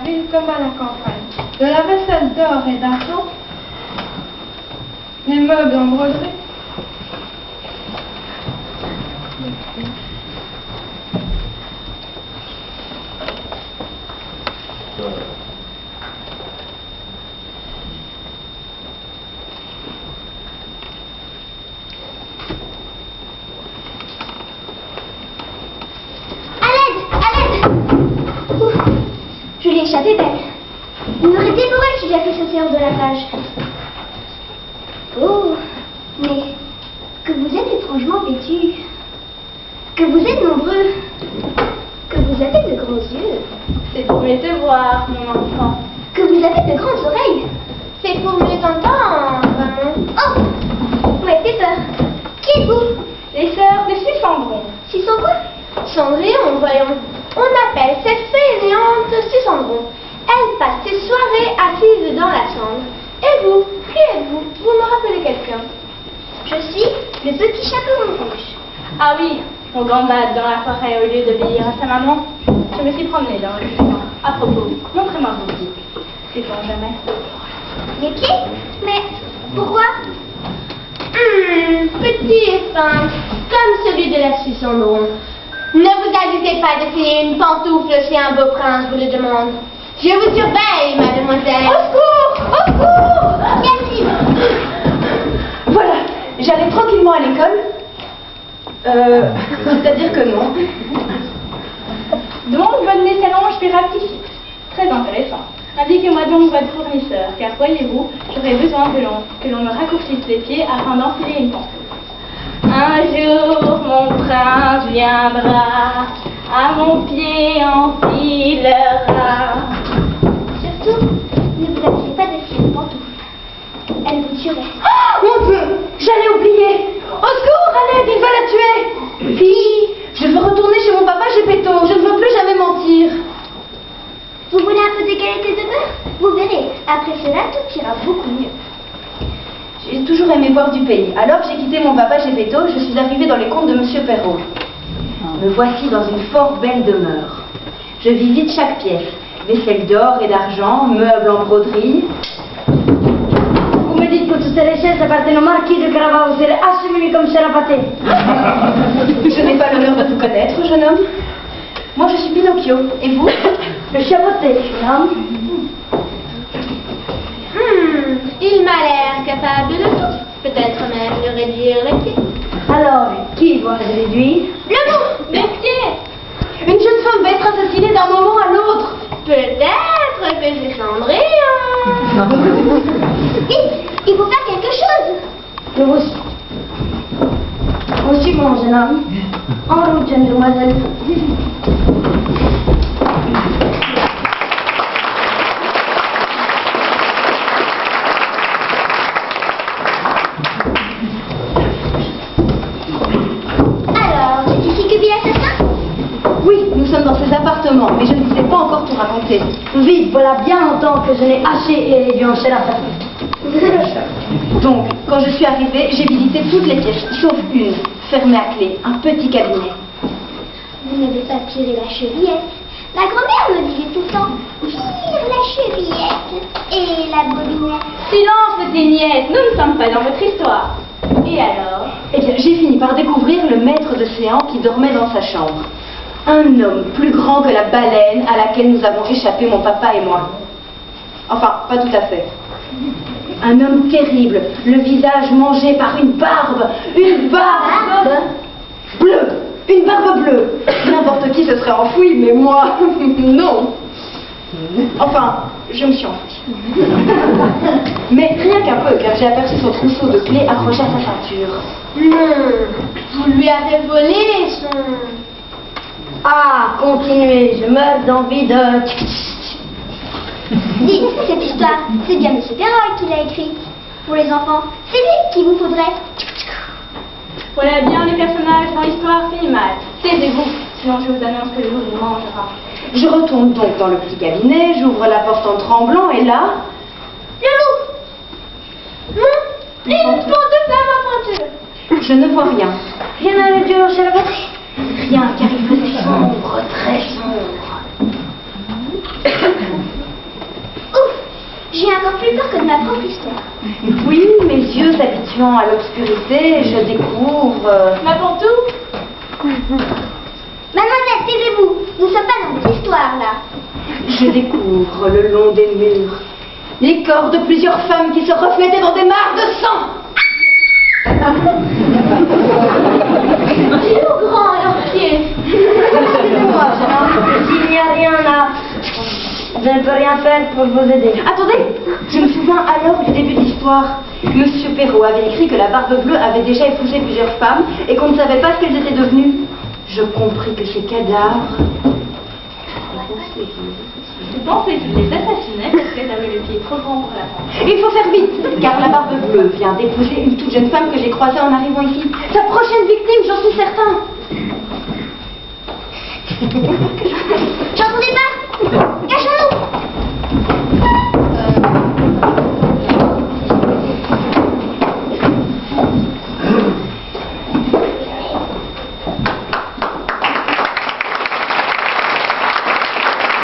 ville comme à la campagne. De la vaisselle d'or et d'argent, les meubles en broderie. Je l'ai échappé belle. Vous m'aurez dévoré si j'avais fait ce séance de la page. Oh, mais que vous êtes étrangement vêtus. Que vous êtes nombreux. Que vous avez de grands yeux. C'est pour mieux te voir, mon enfant. Que vous avez de grandes oreilles. C'est pour mieux t'entendre, maman. Oh, vous m'avez fait peur. Qui êtes-vous? Les sœurs de Cendron. S'ils sont quoi? Cendrillon, voyons. On appelle cette fainéante Cendron. Elle passe ses soirées assise dans la cendre. Et vous, qui êtes-vous? Vous me rappelez quelqu'un? Je suis le petit chaperon rouge. Ah oui, on gambade dans la forêt au lieu d'obéir à sa maman. Je me suis promenée dans le jardin. À propos, montrez-moi vos pieds. Sait-on jamais? Les pieds? Mais pourquoi? Petit et fin, comme celui de la Cendron. Ne vous agitez pas d'essayer une pantoufle si un beau prince vous le demande. Je vous surveille, mademoiselle. Au secours! Au secours! Merci. Voilà, j'allais tranquillement à l'école. C'est-à-dire que non. Donc, votre mésallange piratique. Très intéressant. Indiquez-moi donc votre fournisseur, car voyez-vous, j'aurais besoin que l'on me raccourcisse les pieds afin d'enfiler une pantoufle. Un jour, mon prince viendra, à mon pied enfilera. Surtout, ne vous amusez pas d'essayer une pantoufle. Elle vous tuerait. Oh, mon Dieu, j'allais oublier. Au secours, à l'aide, il va la tuer. Fille, je veux retourner chez mon papa Gepetto. Je ne veux plus jamais mentir. Vous voulez un peu d'égalité de beurre? Vous verrez, après cela, tout ira beaucoup mieux. J'ai toujours aimé voir du pays. Alors j'ai quitté mon papa Gepetto, je suis arrivée dans les contes de Monsieur Perrault. Me voici dans une fort belle demeure. Je visite chaque pièce. Vaisselle d'or et d'argent, meubles en broderie. Vous me dites que toutes les chaises appartiennent au marquis de Carabao, vous serez assimilé comme Serapaté. Je n'ai pas l'honneur de vous connaître, jeune homme. Moi je suis Pinocchio. Et vous? Le chapeauté, jeune homme. Il m'a l'air capable de tout. Peut-être même de réduire les pieds. Alors, qui doit les réduire? Le loup! Les pieds! Une jeune femme va être assassinée d'un moment à l'autre. Peut-être que c'est Cendrillon. Vite, il faut faire quelque chose. Que vous... Aussi, mon jeune homme. En route, jeune demoiselle. Alors, c'est ici que vit l'assassin? Oui, nous sommes dans ses appartements, mais je ne vous ai pas encore tout raconté. Vite, voilà bien longtemps que je n'ai haché et réduit en Serapaté. Donc, quand je suis arrivée, j'ai visité toutes les pièces, sauf une, fermée à clé, un petit cabinet. Vous n'avez pas tiré la chevillette. La grand-mère me disait tout le temps, tire la chevillette et la bobinette. Silence, petite nièce, nous ne sommes pas dans votre histoire. Et alors? Eh bien, j'ai fini par découvrir le maître de séance qui dormait dans sa chambre. Un homme plus grand que la baleine à laquelle nous avons échappé, mon papa et moi. Enfin, pas tout à fait. Un homme terrible, le visage mangé par une barbe bleue, une barbe bleue. N'importe qui se serait enfoui, mais moi, non. Enfin, je me suis enfuie. Mais rien qu'un peu, car j'ai aperçu son trousseau de clés accroché à sa ceinture. Non, vous lui avez volé son... Ah, continuez, je meurs d'envie de... Dites, cette histoire, c'est bien M. Perrault qui l'a écrite. Pour les enfants, c'est lui qu'il vous faudrait. Voilà bien les personnages dans l'histoire finit mal. Taisez-vous, sinon je vous annonce que le loup vous mangera. Je retourne donc dans le petit cabinet, j'ouvre la porte en tremblant et là... Le loup! Non! Une pantoufle à ma pointure! Je ne vois rien. Rien à réduire en Serapaté? Rien, car il faisait sombre, très sombre. J'ai encore plus peur que de ma propre histoire. Oui, mes yeux s'habituant à l'obscurité, je découvre... Ma pantoufle? Mademoiselle, taisez-vous. Nous ne sommes pas dans votre histoire, là. Je découvre le long des murs les corps de plusieurs femmes qui se reflétaient dans des mares de sang. Dis-nous grand et entier. Excusez-moi, S'il n'y a rien à... Je ne peux rien faire pour vous aider. Attendez, je me souviens alors du début de l'histoire. Monsieur Perrault avait écrit que la Barbe Bleue avait déjà épousé plusieurs femmes et qu'on ne savait pas ce qu'elles étaient devenues. Je compris que ces cadavres... Je pensais qu'il les assassinait parce qu'elle avait le pied trop grand pour la femme. Il faut faire vite, car la Barbe Bleue vient d'épouser une toute jeune femme que j'ai croisée en arrivant ici. Sa prochaine victime, j'en suis certain. J'entendais pas.